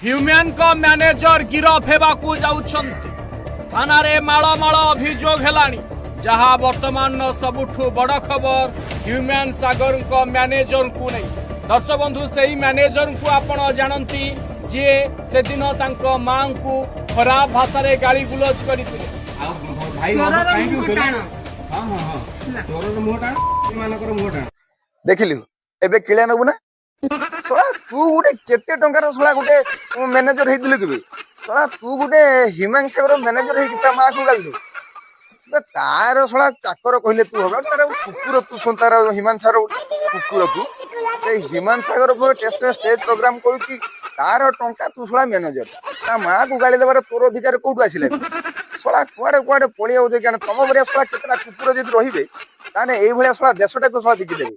Human କ manager ଗିରଫ ହେବାକୁ ଯାଉଛନ୍ତି। ଥାନାରେ ମାଳ ମାଳ ଅଭିଯୋଗ ହେଲାଣି। ଯାହା ବର୍ତ୍ତମାନର ସବୁଠୁ ବଡ଼ ଖବର ହ୍ୟୁମ୍ୟାନ ସାଗରଙ୍କ ମ୍ୟାନେଜରଙ୍କୁ ନେଇ। ଦର୍ଶକ ବନ୍ଧୁ, ସେହି ମ୍ୟାନେଜରଙ୍କୁ ଆପଣ ଜାଣନ୍ତି, ଯିଏ ସେଦିନ ତାଙ୍କ ମାଙ୍କୁ ଖରାପ ଭାଷାରେ ଗାଳି ଗୁଲଜ କରିଥିଲେ। ଦେଖିଲୁ ଏବେ କିଳିଆ ନବୁ ନା ଶଳା ତୁ ଗୋଟେ କେତେ ଟଙ୍କାର ଶଳା ଗୋଟେ ମ୍ୟାନେଜର ହେଇଥିଲୁ କେବେ? ଶଳା ତୁ ଗୋଟେ ହ୍ୟୁମ୍ୟାନ ସାଗର ମ୍ୟାନେଜର ହେଇକି ତା ମାକୁ ଗାଳି ଦବୁ। ତାର ଶଳା ଚାକର କହିଲେ ତୁ ହବ, ତାର କୁକୁର ତୁ ତାର ହ୍ୟୁମ୍ୟାନ ସାଗର କୁକୁର ତୁ। ହ୍ୟୁମ୍ୟାନ ସାଗର ଷ୍ଟେଜ ପ୍ରୋଗ୍ରାମ କରୁଛି, ତାର ଟଙ୍କା ତୁ ଶଳା ମ୍ୟାନେଜର। ତା ମାକୁ ଗାଳି ଦେବାର ତୋର ଅଧିକାର କୋଉଠୁ ଆସିଲା? ଶଳା କୁଆଡେ କୁଆଡେ ପଳେଇ ଯାଉଛ କାରଣ ତମ ଭଳିଆ ଶଳା କେତେଟା କୁକୁର ଯଦି ରହିବେ ତାହେଲେ ଏଇଭଳିଆ ଶଳା ଦେଶଟାକୁ ଶଳା ବିକିଦେବେ।